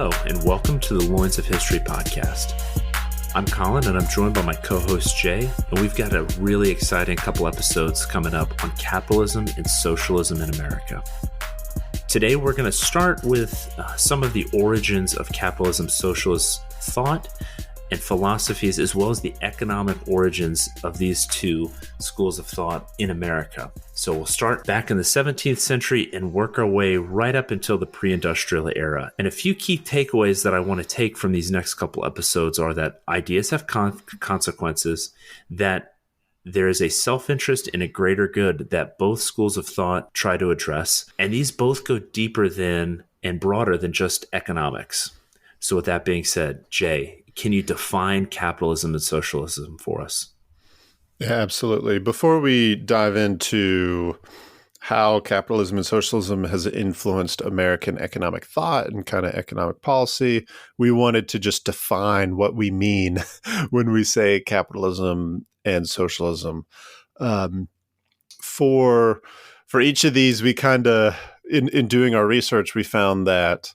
Hello, and welcome to the Loins of History podcast. I'm Collin, and I'm joined by my co-host Jay, and we've got a really exciting couple episodes coming up on capitalism and socialism in America. Today, we're going to start with some of the origins of capitalism, socialist thought, and philosophies, as well as the economic origins of these two schools of thought in America. So we'll start back in the 17th century and work our way right up until the pre-industrial era. And a few key takeaways that I want to take from these next couple episodes are that ideas have consequences, that there is a self-interest and a greater good that both schools of thought try to address, and these both go deeper than and broader than just economics. So with that being said, Jay, can you define capitalism and socialism for us? Yeah, absolutely. Before we dive into how capitalism and socialism has influenced American economic thought and kind of economic policy, we wanted to just define what we mean when we say capitalism and socialism. For each of these, we kind of, in doing our research, we found that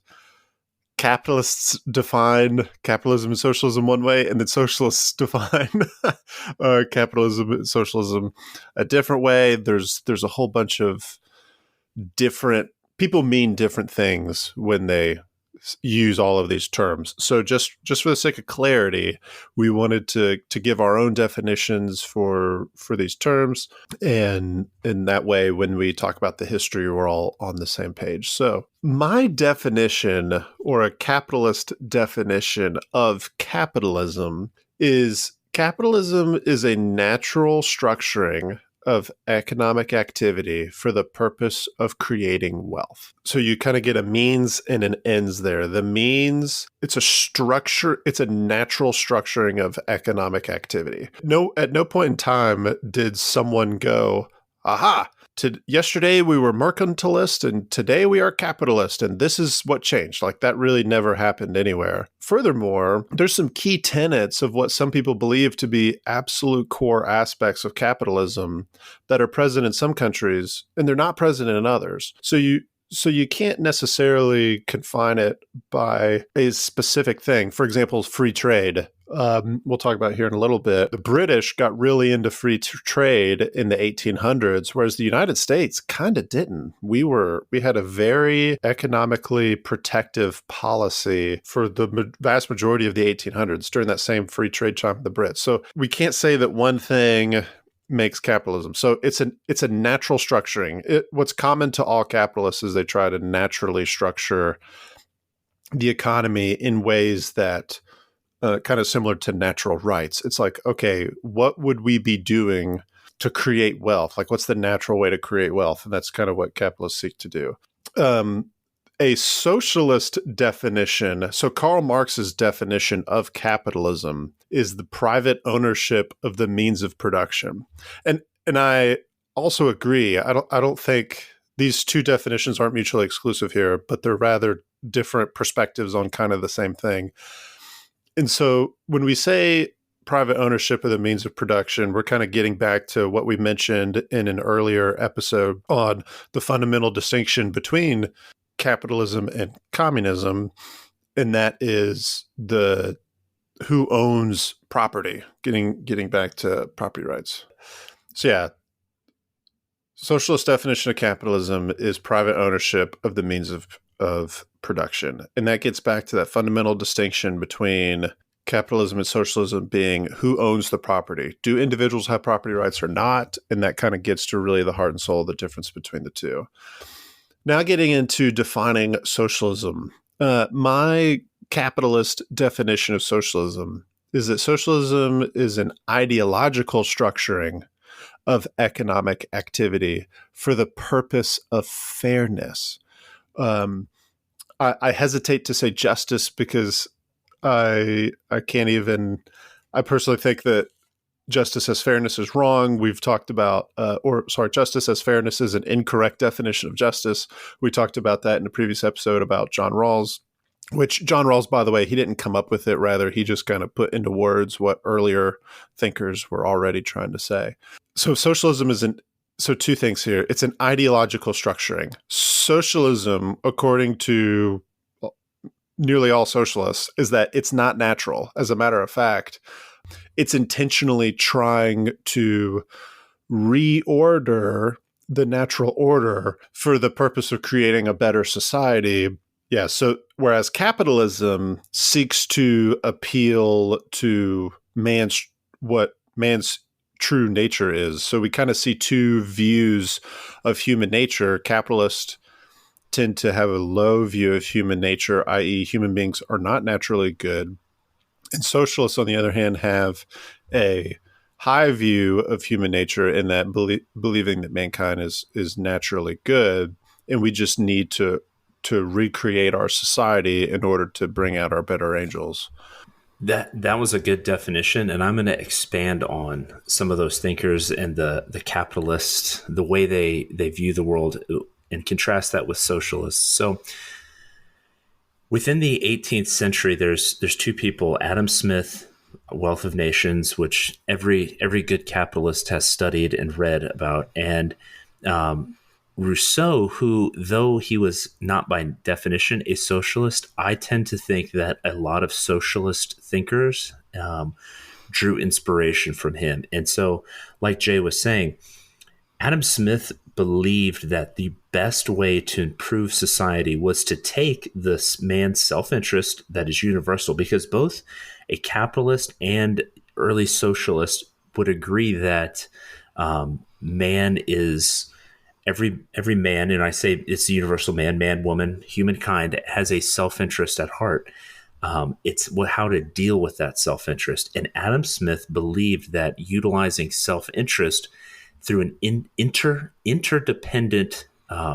capitalists define capitalism and socialism one way, and then socialists define capitalism and socialism a different way. There's a whole bunch of different people mean different things when they use all of these terms. So just for the sake of clarity, we wanted to give our own definitions for these terms, and in that way, when we talk about the history, we're all on the same page. So my definition, or a capitalist definition of capitalism is a natural structuring of economic activity for the purpose of creating wealth. So you kind of get a means and an ends there. The means, it's a structure, it's a natural structuring of economic activity. At no point in time did someone go, aha, yesterday we were mercantilist and today we are capitalist, and this is what changed. Like, that really never happened anywhere. Furthermore, there's some key tenets of what some people believe to be absolute core aspects of capitalism that are present in some countries and they're not present in others. So you can't necessarily confine it by a specific thing. For example, free trade. We'll talk about here in a little bit. The British got really into free trade in the 1800s, whereas the United States kind of didn't. We had a very economically protective policy for the vast majority of the 1800s during that same free trade time of the Brits. So we can't say that one thing makes capitalism. So it's a natural structuring. What's common to all capitalists is they try to naturally structure the economy in ways that kind of similar to natural rights. It's like, okay, what would we be doing to create wealth? Like, what's the natural way to create wealth? And that's kind of what capitalists seek to do. A socialist definition, so Karl Marx's definition of capitalism is the private ownership of the means of production. And I also agree. I don't think these two definitions aren't mutually exclusive here, but they're rather different perspectives on kind of the same thing. And so when we say private ownership of the means of production, we're kind of getting back to what we mentioned in an earlier episode on the fundamental distinction between capitalism and communism, and that is who owns property, getting back to property rights. So yeah, socialist definition of capitalism is private ownership of the means of production. And that gets back to that fundamental distinction between capitalism and socialism being who owns the property. Do individuals have property rights or not? And that kind of gets to really the heart and soul of the difference between the two. Now getting into defining socialism. My capitalist definition of socialism is that socialism is an ideological structuring of economic activity for the purpose of fairness. I hesitate to say justice because I personally think that justice as fairness is wrong. We've talked about, justice as fairness is an incorrect definition of justice. We talked about that in a previous episode about John Rawls, which John Rawls, by the way, he didn't come up with it. Rather, he just kind of put into words what earlier thinkers were already trying to say. So socialism isn't, so two things here. It's an ideological structuring. Socialism, according to nearly all socialists is that it's not natural. As a matter of fact, it's intentionally trying to reorder the natural order for the purpose of creating a better society. Yeah, so whereas capitalism seeks to appeal to what man's true nature is. So we kind of see two views of human nature. Capitalists tend to have a low view of human nature, i.e., human beings are not naturally good. And socialists, on the other hand, have a high view of human nature in that believing that mankind is naturally good, and we just need to recreate our society in order to bring out our better angels. That was a good definition, and I'm going to expand on some of those thinkers and the capitalists, the way they view the world, and contrast that with socialists. So within the 18th century, there's two people, Adam Smith, Wealth of Nations, which every good capitalist has studied and read about, and Rousseau, who, though he was not by definition a socialist, I tend to think that a lot of socialist thinkers drew inspiration from him. And so, like Jay was saying, Adam Smith believed that the best way to improve society was to take this man's self-interest that is universal, because both a capitalist and early socialist would agree that man is every man, and I say it's the universal man, woman, humankind has a self-interest at heart. It's how to deal with that self-interest. And Adam Smith believed that utilizing self-interest through an interdependent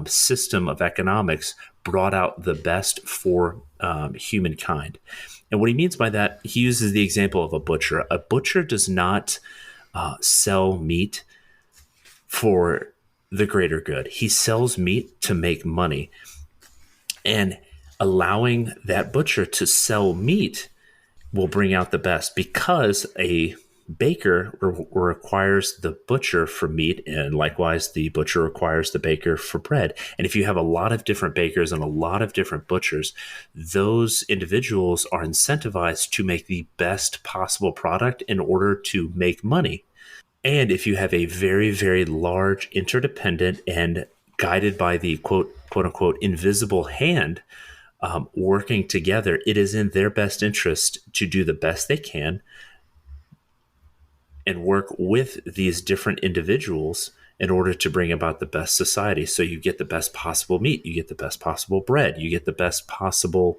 system of economics brought out the best for humankind. And what he means by that, he uses the example of a butcher. A butcher does not sell meat for the greater good. He sells meat to make money. And allowing that butcher to sell meat will bring out the best, because a baker requires the butcher for meat, and likewise the butcher requires the baker for bread. And if you have a lot of different bakers and a lot of different butchers, those individuals are incentivized to make the best possible product in order to make money. And if you have a very, very large, interdependent, and guided by the quote unquote invisible hand working together, it is in their best interest to do the best they can and work with these different individuals in order to bring about the best society. So you get the best possible meat, you get the best possible bread, you get the best possible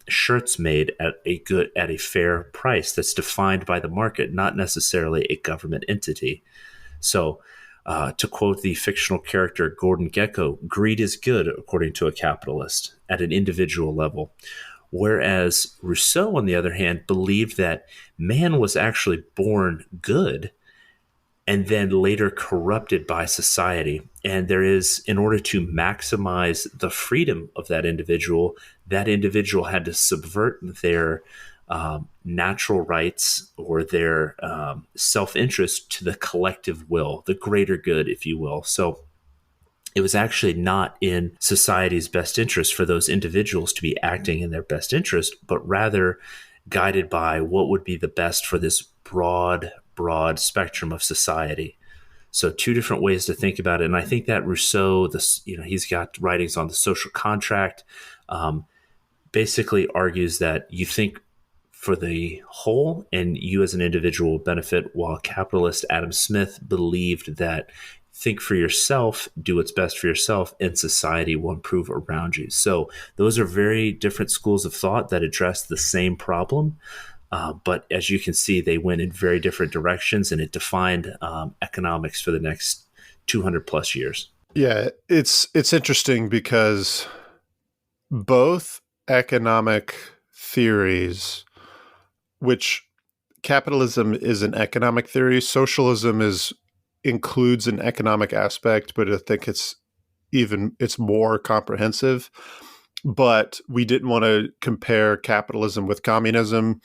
shirts made at a fair price that's defined by the market, not necessarily a government entity. So to quote the fictional character Gordon Gekko, greed is good according to a capitalist at an individual level. Whereas Rousseau, on the other hand, believed that man was actually born good and then later corrupted by society. And there is, in order to maximize the freedom of that individual had to subvert their natural rights or their self-interest to the collective will, the greater good, if you will. So it was actually not in society's best interest for those individuals to be acting in their best interest, but rather guided by what would be the best for this broad spectrum of society. So two different ways to think about it. And I think that Rousseau, he's got writings on the social contract, basically argues that you think for the whole and you as an individual benefit, while capitalist Adam Smith believed that think for yourself, do what's best for yourself, and society will improve around you. So those are very different schools of thought that address the same problem. But as you can see, they went in very different directions, and it defined economics for the next 200 plus years. Yeah, it's interesting because both economic theories, which capitalism is an economic theory, socialism includes an economic aspect, but I think it's more comprehensive. But we didn't want to compare capitalism with communism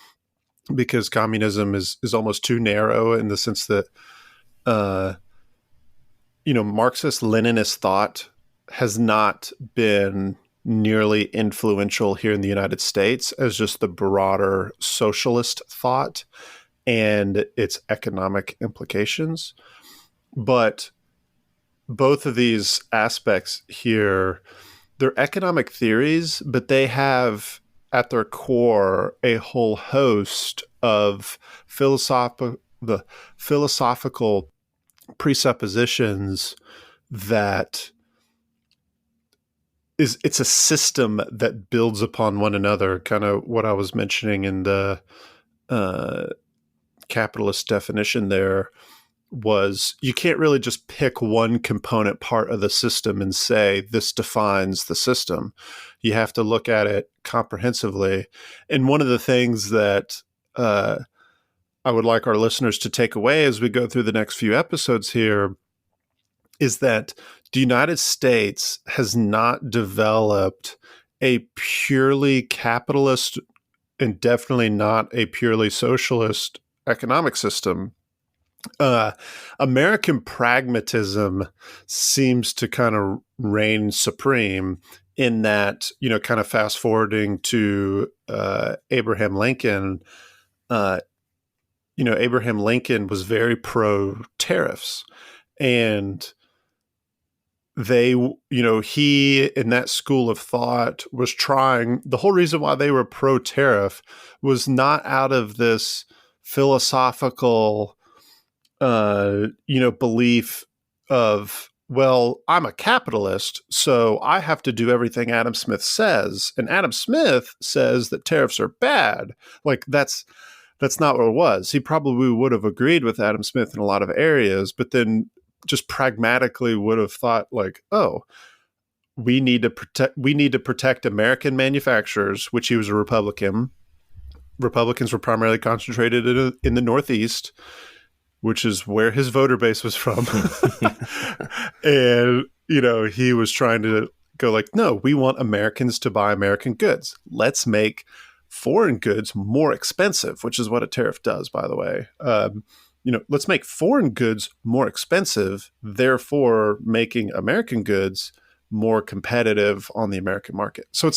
because communism is almost too narrow in the sense that Marxist-Leninist thought has not been nearly influential here in the United States as just the broader socialist thought and its economic implications. But both of these aspects here, they're economic theories, but they have at their core a whole host of the philosophical presuppositions that it's a system that builds upon one another, kind of what I was mentioning in the capitalist definition there. Was you can't really just pick one component part of the system and say this defines the system. You have to look at it comprehensively. And one of the things that I would like our listeners to take away as we go through the next few episodes here is that the United States has not developed a purely capitalist and definitely not a purely socialist economic system. American pragmatism seems to kind of reign supreme in that, kind of fast forwarding to Abraham Lincoln, Abraham Lincoln was very pro tariffs, and he in that school of thought was trying, the whole reason why they were pro tariff was not out of this philosophical belief of, well, I'm a capitalist, so I have to do everything Adam Smith says. And Adam Smith says that tariffs are bad. Like that's not what it was. He probably would have agreed with Adam Smith in a lot of areas, but then just pragmatically would have thought like, oh, we need to protect American manufacturers, which he was a Republican. Republicans were primarily concentrated in the Northeast, which is where his voter base was from. And, he was trying to go like, no, we want Americans to buy American goods. Let's make foreign goods more expensive, which is what a tariff does, by the way. Let's make foreign goods more expensive, therefore making American goods more competitive on the American market. So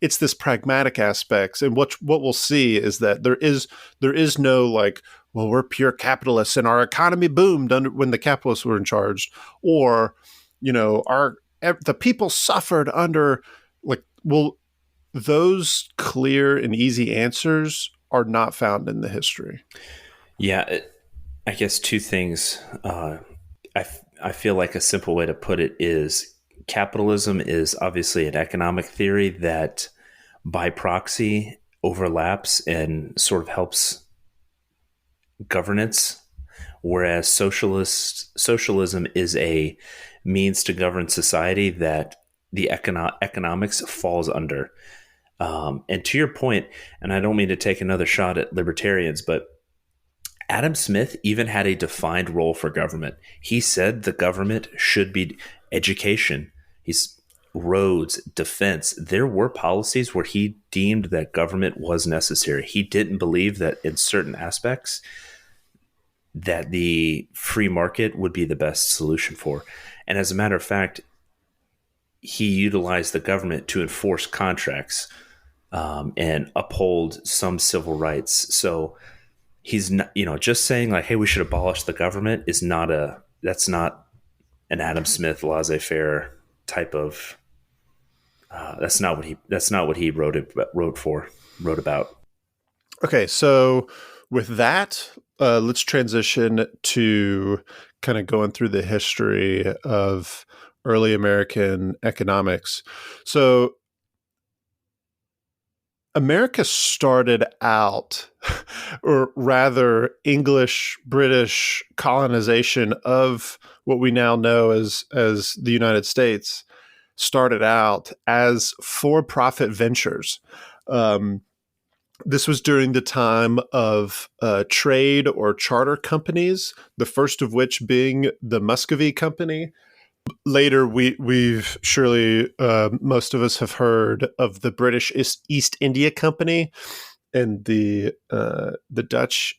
it's this pragmatic aspects. And what we'll see is that there is no like, well, we're pure capitalists and our economy boomed when the capitalists were in charge, or, the people suffered under those clear and easy answers are not found in the history. Yeah. I guess two things. I feel like a simple way to put it is capitalism is obviously an economic theory that by proxy overlaps and sort of helps governance, whereas socialism is a means to govern society that the economics falls under. And to your point, and I don't mean to take another shot at libertarians, but Adam Smith even had a defined role for government. He said the government should be education, roads, defense. There were policies where he deemed that government was necessary. He didn't believe that in certain aspects that the free market would be the best solution for. And as a matter of fact, he utilized the government to enforce contracts and uphold some civil rights. So he's not, just saying like, hey, we should abolish the government that's not an Adam Smith laissez-faire type of, that's not what he wrote about. Okay. So with that, let's transition to kind of going through the history of early American economics. So America started out, or rather English, British colonization of what we now know as the United States started out as for-profit ventures. This was during the time of trade or charter companies, the first of which being the Muscovy Company. Later, we've surely, most of us have heard of the British East India Company and the Dutch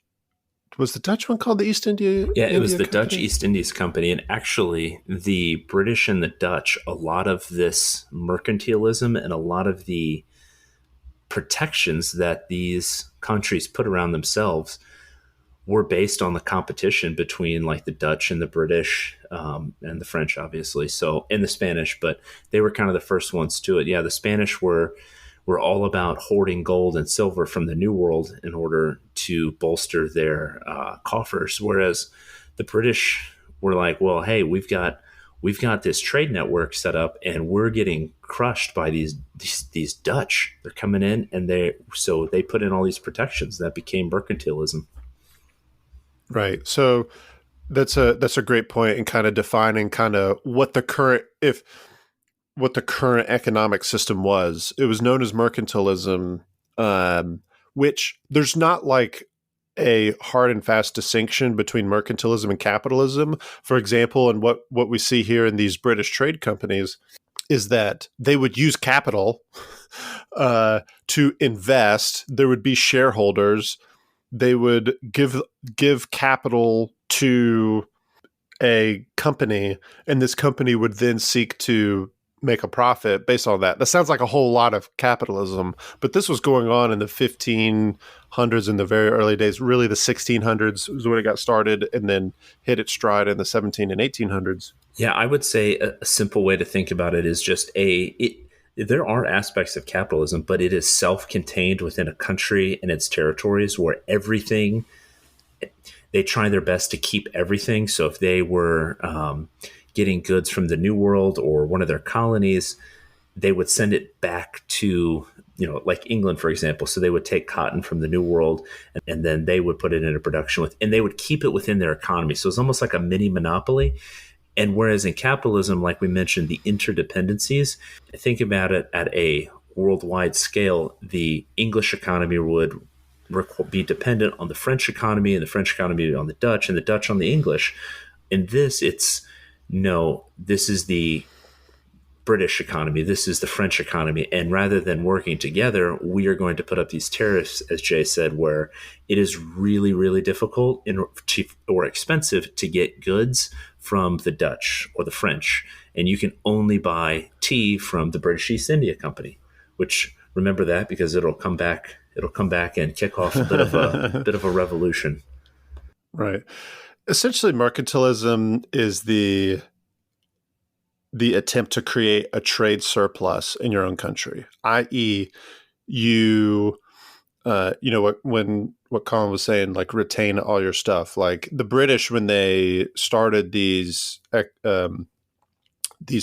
Was the Dutch one called the East Yeah, it was India the Dutch Company? East Indies Company. And actually, the British and the Dutch, a lot of this mercantilism and a lot of the protections that these countries put around themselves were based on the competition between like the Dutch and the British, and the French, obviously. So, and the Spanish, but they were kind of the first ones to it. Yeah, the Spanish were all about hoarding gold and silver from the New World in order to bolster their coffers, whereas the British were like, well, hey, we've got this trade network set up, and we're getting crushed by these Dutch. They're coming in, and they put in all these protections that became mercantilism. Right. So that's a great point in kind of defining kind of what the current economic system was. It was known as mercantilism, which there's not like a hard and fast distinction between mercantilism and capitalism. For example, and what we see here in these British trade companies is that they would use capital to invest. There would be shareholders. They would give capital to a company, and this company would then seek to make a profit based on that. That sounds like a whole lot of capitalism, but this was going on in the 1500s, in the very early days. Really, the 1600s was when it got started, and then hit its stride in the 17 and 1800s. Yeah, I would say a simple way to think about it is just there are aspects of capitalism, but it is self-contained within a country and its territories where everything, they try their best to keep everything. So if they were getting goods from the New World or one of their colonies, they would send it back to, like England, for example. So they would take cotton from the New World, and then they would put it into production and they would keep it within their economy. So it's almost like a mini monopoly. And whereas in capitalism, like we mentioned, the interdependencies, think about it at a worldwide scale, the English economy would be dependent on the French economy, and the French economy on the Dutch, and the Dutch on the English. In this, this is the British economy, this is the French economy, and rather than working together, we are going to put up these tariffs, as Jay said, where it is really, really difficult or expensive to get goods from the Dutch or the French, and you can only buy tea from the British East India Company. Which, remember that, because it'll come back and kick off a bit of a revolution. Right. Essentially, mercantilism is the attempt to create a trade surplus in your own country, i.e., what Collin was saying, like retain all your stuff. Like the British, when they started these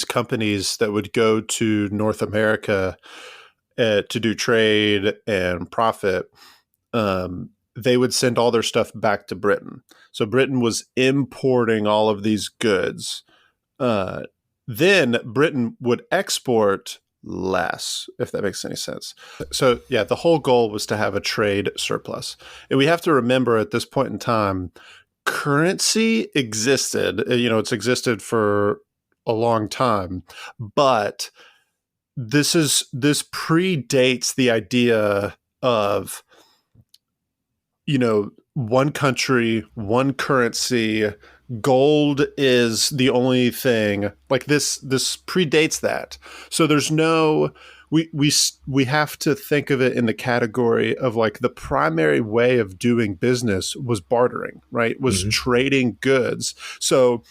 companies that would go to North America to do trade and profit, they would send all their stuff back to Britain. So Britain was importing all of these goods. Then Britain would export less, if that makes any sense. So yeah, the whole goal was to have a trade surplus. And we have to remember at this point in time, currency existed. It's existed for a long time, but this predates the idea of, one country, one currency. Gold is the only thing. Like this predates that. So there's no, we have to think of it in the category of like the primary way of doing business was bartering, right? Was trading goods. So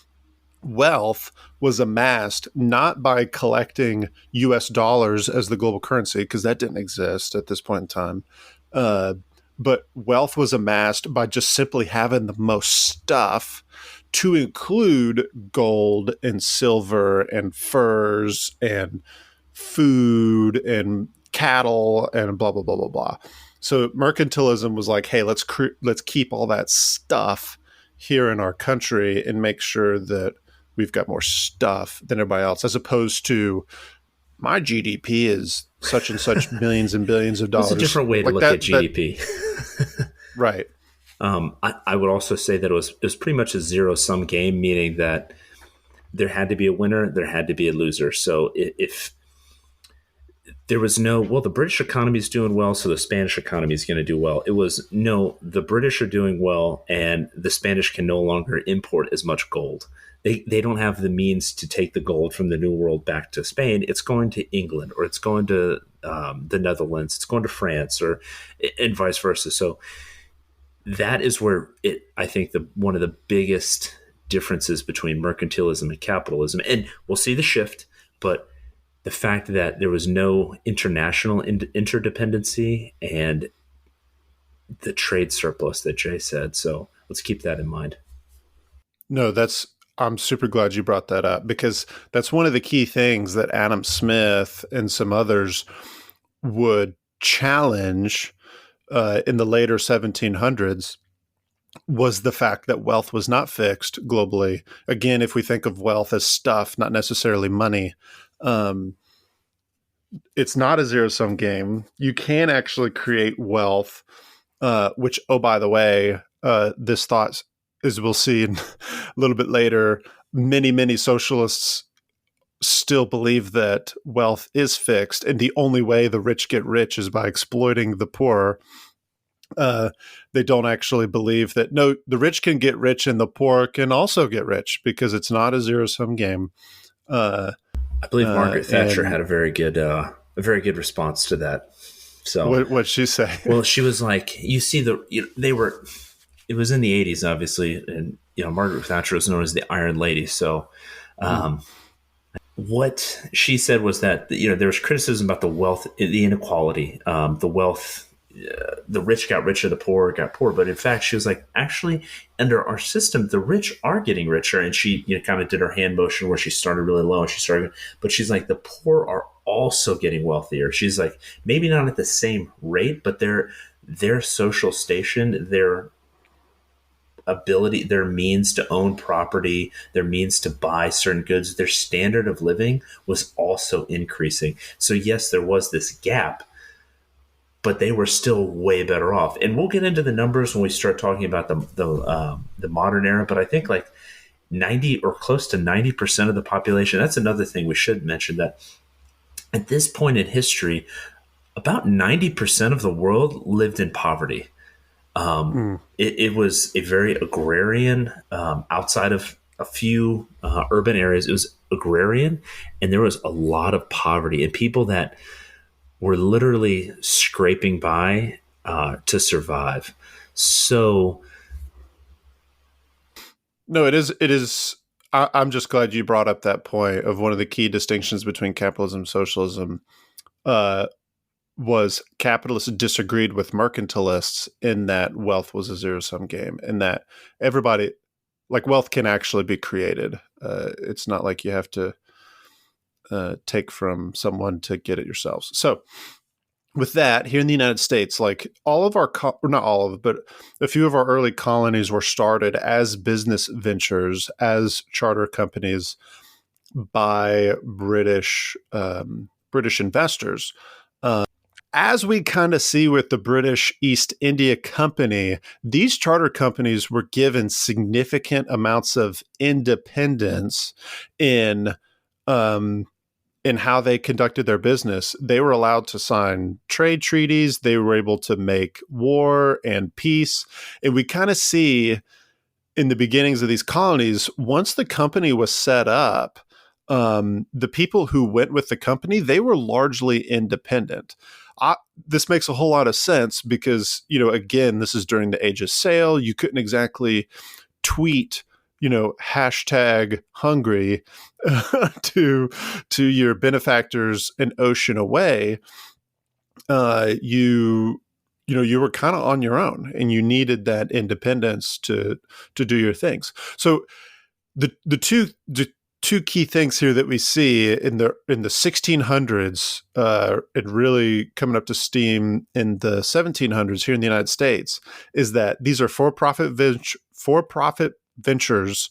wealth was amassed not by collecting US dollars as the global currency, because that didn't exist at this point in time. But wealth was amassed by just simply having the most stuff, to include gold and silver and furs and food and cattle and blah, blah, blah, blah, blah. So mercantilism was like, hey, let's keep all that stuff here in our country and make sure that we've got more stuff than everybody else, as opposed to my GDP is such and such millions and billions of dollars. It's a different way to look at GDP. Right. I would also say that it was pretty much a zero-sum game, meaning that there had to be a winner, there had to be a loser. So if there was no, well, the British economy is doing well, so the Spanish economy is going to do well. It was, no, the British are doing well, and the Spanish can no longer import as much gold. They don't have the means to take the gold from the New World back to Spain. It's going to England, or it's going to the Netherlands, it's going to France, or and vice versa. So that is where I think one of the biggest differences between mercantilism and capitalism, and we'll see the shift, but the fact that there was no international interdependency and the trade surplus that Jay said. So let's keep that in mind. No, I'm super glad you brought that up, because that's one of the key things that Adam Smith and some others would challenge in the later 1700s, was the fact that wealth was not fixed globally. Again, if we think of wealth as stuff, not necessarily money, it's not a zero-sum game. You can actually create wealth, which, oh, by the way, this thought, as we'll see a little bit later, many socialists still believe that wealth is fixed, and the only way the rich get rich is by exploiting the poor. They don't actually believe that, no, the rich can get rich and the poor can also get rich, because it's not a zero-sum game. I believe Margaret Thatcher had a very good response to that. So what'd she say? Well, she was like, you see, it was in the 80s, obviously, and Margaret Thatcher was known as the Iron Lady. So what she said was that there was criticism about the wealth, the inequality, the wealth. The rich got richer, the poor got poor. But in fact, she was like, actually, under our system, the rich are getting richer. And she kind of did her hand motion where she started really low and she started, but she's like, the poor are also getting wealthier. She's like, maybe not at the same rate, but their social station, their ability, their means to own property, their means to buy certain goods, their standard of living was also increasing. So yes, there was this gap, but they were still way better off. And we'll get into the numbers when we start talking about the modern era. But I think like 90 or close to 90% of the population. That's another thing we should mention, that at this point in history, about 90% of the world lived in poverty. It was a very agrarian, outside of a few urban areas. It was agrarian, and there was a lot of poverty and people that were literally scraping by to survive. So, no, it is. I'm just glad you brought up that point of one of the key distinctions between capitalism and socialism. Was capitalists disagreed with mercantilists in that wealth was a zero-sum game, and that everybody, like, wealth can actually be created. It's not like you have to take from someone to get it yourselves. So with that, here in the United States, like all of our, not all of it, but a few of our early colonies were started as business ventures, as charter companies by British investors. As we kind of see with the British East India Company, these charter companies were given significant amounts of independence in how they conducted their business. They were allowed to sign trade treaties. They were able to make war and peace. And we kind of see in the beginnings of these colonies, once the company was set up, the people who went with the company, they were largely independent. This makes a whole lot of sense because, again, this is during the age of sail. You couldn't exactly tweet, hashtag hungry to your benefactors an ocean away. You were kind of on your own, and you needed that independence to do your things. So the two key things here that we see in the 1600s and really coming up to steam in the 1700s here in the United States is that these are for-profit ventures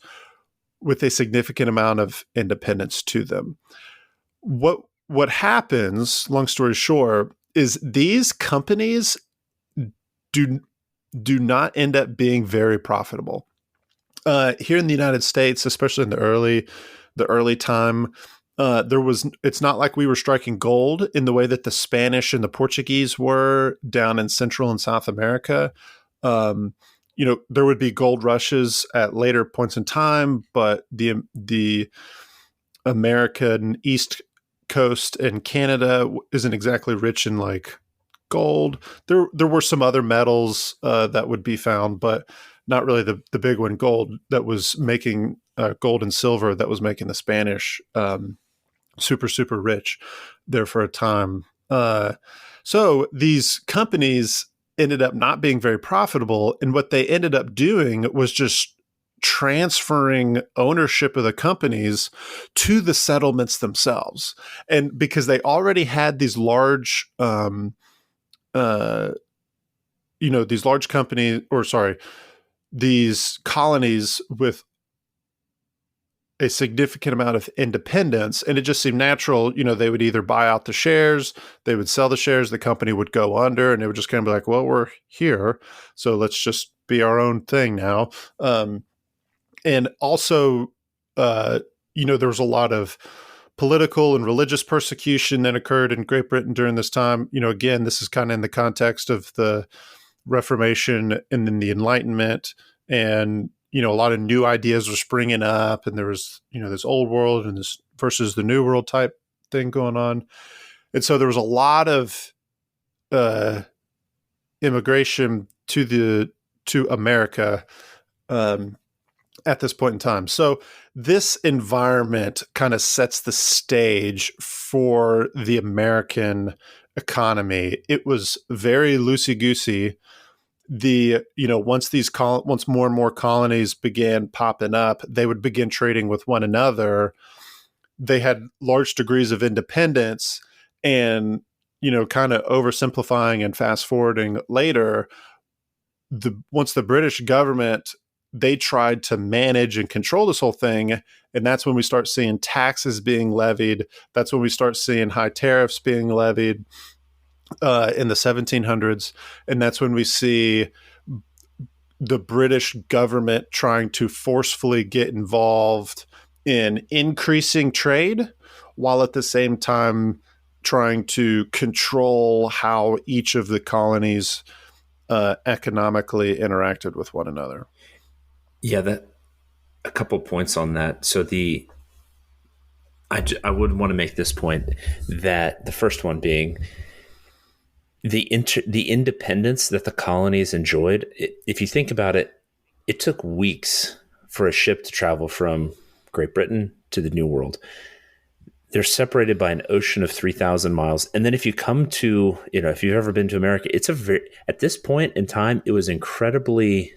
with a significant amount of independence to them. What happens, long story short, is these companies do not end up being very profitable. Here in the United States, especially in the early time, It's not like we were striking gold in the way that the Spanish and the Portuguese were down in Central and South America. There would be gold rushes at later points in time, but the American East Coast and Canada isn't exactly rich in like gold. There were some other metals that would be found, but not really the big one, gold, that was making gold and silver that was making the Spanish super, super rich there for a time. So these companies ended up not being very profitable. And what they ended up doing was just transferring ownership of the companies to the settlements themselves. And because they already had these large, these colonies with a significant amount of independence, and it just seemed natural. They would either buy out the shares, they would sell the shares, the company would go under, and they would just kind of be like, well, we're here, so let's just be our own thing now. And also, there was a lot of political and religious persecution that occurred in Great Britain during this time. Again, this is kind of in the context of the Reformation and then the Enlightenment, and a lot of new ideas were springing up, and there was this old world and this versus the new world type thing going on, and so there was a lot of immigration to America at this point in time. So this environment kind of sets the stage for the American economy. It was very loosey-goosey. Once more and more colonies began popping up, they would begin trading with one another. They had large degrees of independence, and kind of oversimplifying and fast forwarding later, once the British government, they tried to manage and control this whole thing, and that's when we start seeing taxes being levied. That's when we start seeing high tariffs being levied in the 1700s, and that's when we see the British government trying to forcefully get involved in increasing trade, while at the same time trying to control how each of the colonies economically interacted with one another. Yeah, a couple points on that. So I would want to make this point, that the first one being the independence that the colonies enjoyed. If you think about it, it took weeks for a ship to travel from Great Britain to the New World. They're separated by an ocean of 3,000 miles. And then if you come to, if you've ever been to America, at this point in time, it was incredibly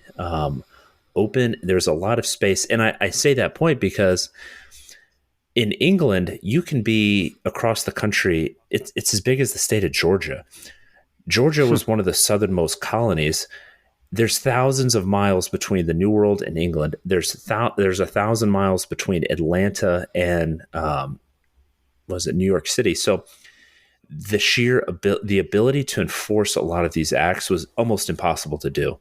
open. There's a lot of space. And I say that point because in England, you can be across the country. It's as big as the state of Georgia. Georgia was one of the southernmost colonies. There's thousands of miles between the New World and England. There's 1,000 miles between Atlanta and New York City. So the ability to enforce a lot of these acts was almost impossible to do.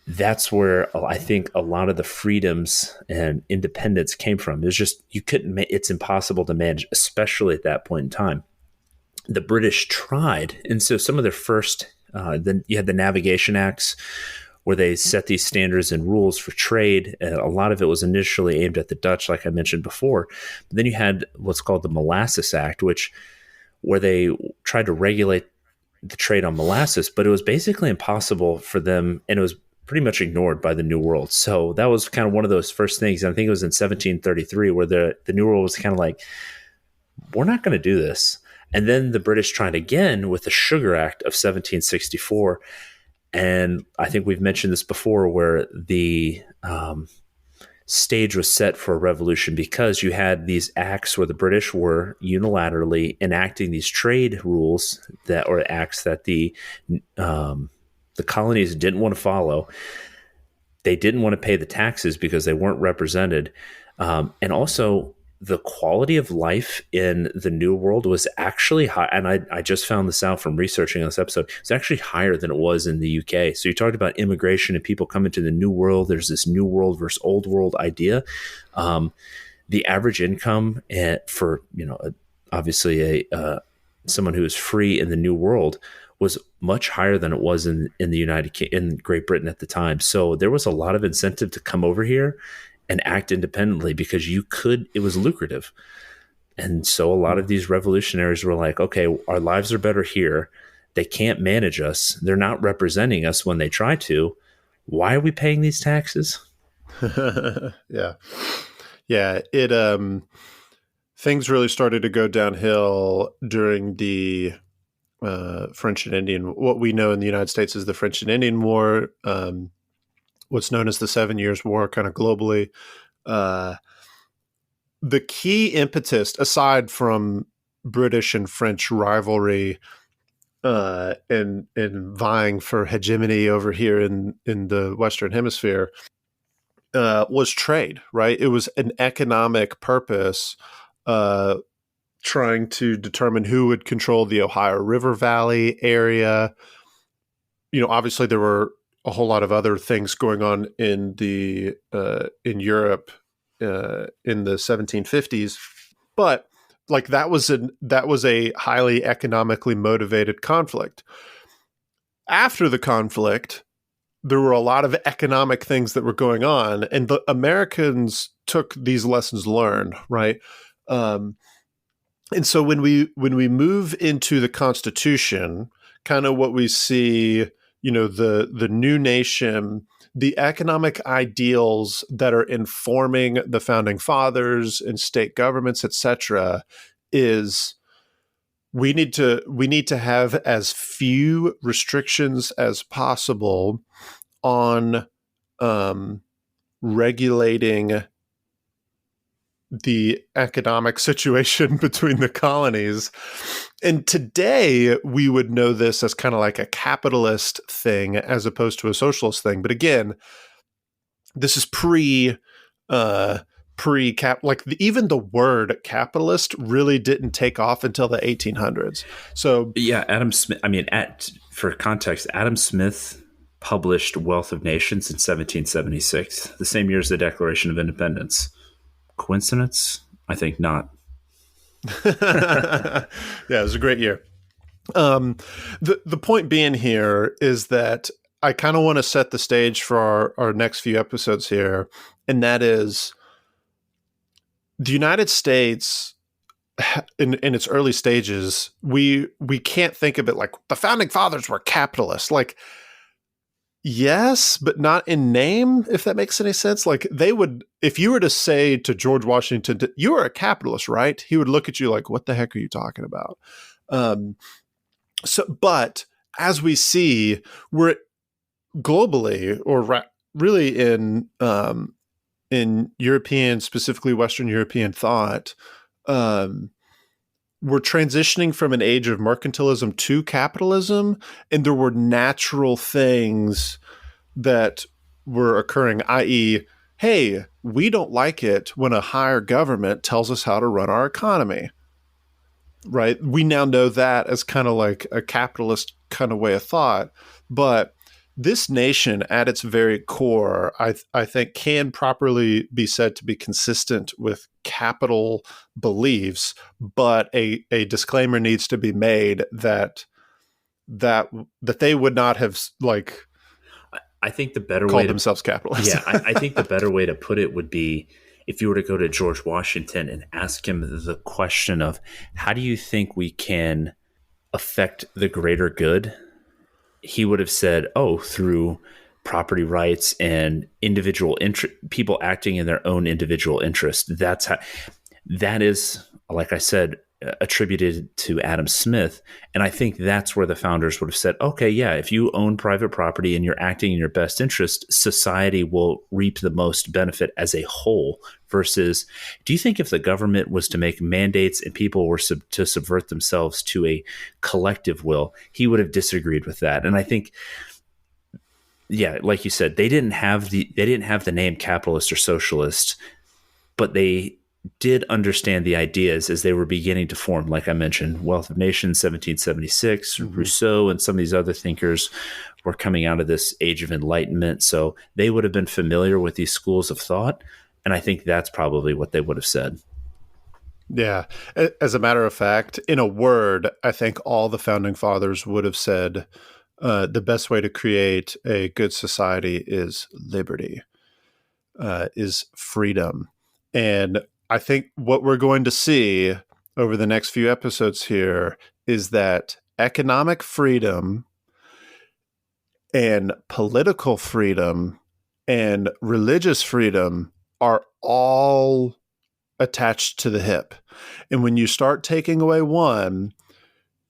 That's where I think a lot of the freedoms and independence came from. It's impossible to manage, especially at that point in time. The British tried. And so some of their first, then you had the Navigation Acts, where they set these standards and rules for trade. And a lot of it was initially aimed at the Dutch, like I mentioned before. But then you had what's called the Molasses Act, where they tried to regulate the trade on molasses, but it was basically impossible for them, and it was pretty much ignored by the New World. So that was kind of one of those first things. And I think it was in 1733 where the New World was kind of like, we're not going to do this. And then the British tried again with the Sugar Act of 1764. And I think we've mentioned this before, where the stage was set for a revolution, because you had these acts where the British were unilaterally enacting these trade rules acts that the colonies didn't want to follow. They didn't want to pay the taxes because they weren't represented. And also, the quality of life in the New World was actually high. And I just found this out from researching on this episode. It's actually higher than it was in the UK. So you talked about immigration and people coming to the New World. There's this New World versus Old World idea. the average income for, obviously someone who is free in the New World was much higher than it was in in Great Britain at the time. So there was a lot of incentive to come over here and act independently because it was lucrative. And so a lot of these revolutionaries were like, okay, our lives are better here. They can't manage us. They're not representing us when they try to. Why are we paying these taxes? Yeah. Things really started to go downhill during the French and Indian, what we know in the United States is the French and Indian War, what's known as the 7 Years' War, kind of globally. The key impetus, aside from British and French rivalry and vying for hegemony over here in the Western Hemisphere, was trade, right? It was an economic purpose, trying to determine who would control the Ohio River Valley area. Obviously there were a whole lot of other things going on in Europe in the 1750s, but like that was a highly economically motivated conflict. After the conflict, there were a lot of economic things that were going on, and the Americans took these lessons learned, right? And so when we move into the Constitution, kind of what we see, the new nation, the economic ideals that are informing the founding fathers and state governments, etc., is we need to have as few restrictions as possible on regulating the economic situation between the colonies. And today we would know this as kind of like a capitalist thing as opposed to a socialist thing. But again, this is pre-cap, like even the word capitalist really didn't take off until the 1800s. So yeah, Adam Smith, for context, Adam Smith published Wealth of Nations in 1776, the same year as the Declaration of Independence. Coincidence? I think not. Yeah, it was a great year. The point being here is that I kind of want to set the stage for our next few episodes here, and that is the United States in its early stages. We can't think of it like the founding fathers were capitalists. Like, yes, but not in name, if that makes any sense. Like they would, if you were to say to George Washington, you are a capitalist, right? He would look at you like, what the heck are you talking about? But as we see, we're globally, or really in European, specifically Western European thought, we're transitioning from an age of mercantilism to capitalism, and there were natural things that were occurring, i.e., hey, we don't like it when a higher government tells us how to run our economy, right? We now know that as kind of like a capitalist kind of way of thought, but this nation at its very core, I think, can properly be said to be consistent with capital beliefs, but a disclaimer needs to be made that they would not have I think the better called way themselves capitalists. Yeah, I think the better way to put it would be if you were to go to George Washington and ask him the question of how do you think we can affect the greater good? He would have said, through property rights and individual people acting in their own individual interest. That is, like I said, attributed to Adam Smith. And I think that's where the founders would have said, okay, yeah, if you own private property and you're acting in your best interest, society will reap the most benefit as a whole. Versus, do you think if the government was to make mandates and people were to subvert themselves to a collective will, he would have disagreed with that? And I think, yeah, like you said, they didn't have the name capitalist or socialist, but they did understand the ideas as they were beginning to form. Like I mentioned, Wealth of Nations, 1776, Rousseau and some of these other thinkers were coming out of this age of enlightenment. So they would have been familiar with these schools of thought, And I think that's probably what they would have said. Yeah. As a matter of fact, in a word, I think all the founding fathers would have said the best way to create a good society is liberty, is freedom. And I think what we're going to see over the next few episodes here is that economic freedom and political freedom and religious freedom are all attached to the hip. And when you start taking away one,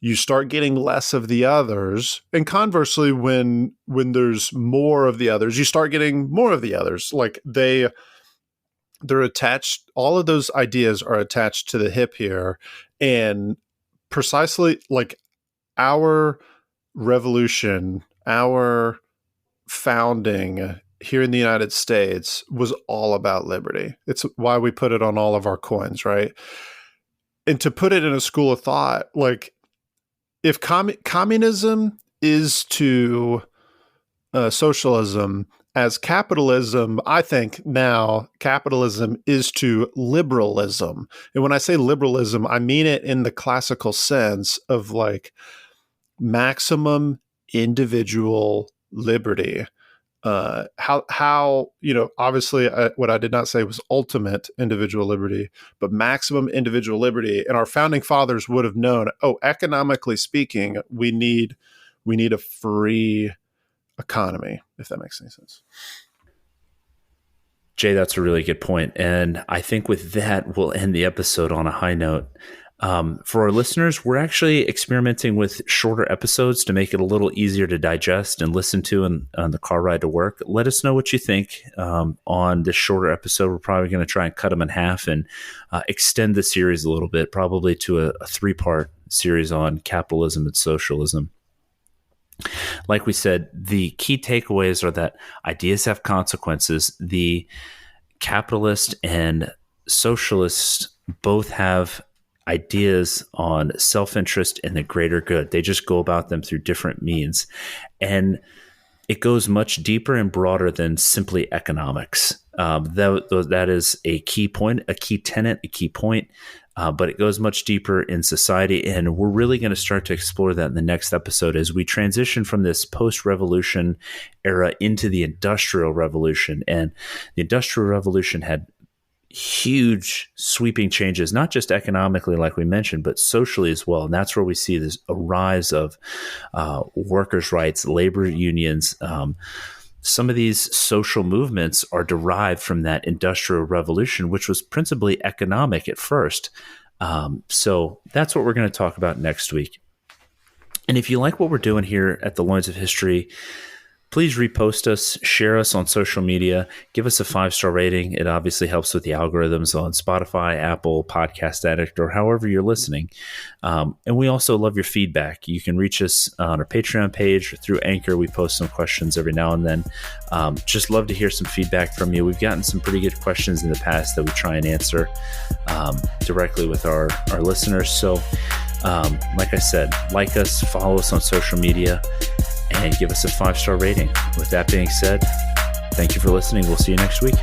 you start getting less of the others. And conversely, when there's more of the others, you start getting more of the others. Like they're attached, all of those ideas are attached to the hip here. And precisely like our revolution, our founding here in the United States was all about liberty. It's why we put it on all of our coins, right? And to put it in a school of thought, like if communism is to socialism as capitalism, I think now capitalism is to liberalism. And when I say liberalism, I mean it in the classical sense of like maximum individual liberty. How obviously what I did not say was ultimate individual liberty, but maximum individual liberty. And our founding fathers would have known, economically speaking, we need a free economy, if that makes any sense. Jay, that's a really good point. And I think with that, we'll end the episode on a high note. For our listeners, we're actually experimenting with shorter episodes to make it a little easier to digest and listen to on the car ride to work. Let us know what you think on this shorter episode. We're probably going to try and cut them in half and extend the series a little bit, probably to a 3-part series on capitalism and socialism. Like we said, the key takeaways are that ideas have consequences. The capitalist and socialist both have ideas on self-interest and the greater good. They just go about them through different means. And it goes much deeper and broader than simply economics. That is a key point, a key tenet, a key point. But it goes much deeper in society. And we're really going to start to explore that in the next episode as we transition from this post-revolution era into the Industrial Revolution. And the Industrial Revolution had huge sweeping changes, not just economically, like we mentioned, but socially as well. And that's where we see a rise of workers' rights, labor unions. Some of these social movements are derived from that Industrial Revolution, which was principally economic at first. So that's what we're going to talk about next week. And if you like what we're doing here at the Loins of History, please repost us, share us on social media, give us a 5-star rating. It obviously helps with the algorithms on Spotify, Apple, Podcast Addict, or however you're listening. And we also love your feedback. You can reach us on our Patreon page or through Anchor. We post some questions every now and then. Just love to hear some feedback from you. We've gotten some pretty good questions in the past that we try and answer directly with our listeners. So like I said, like us, follow us on social media, and give us a 5-star rating. With that being said, thank you for listening. We'll see you next week.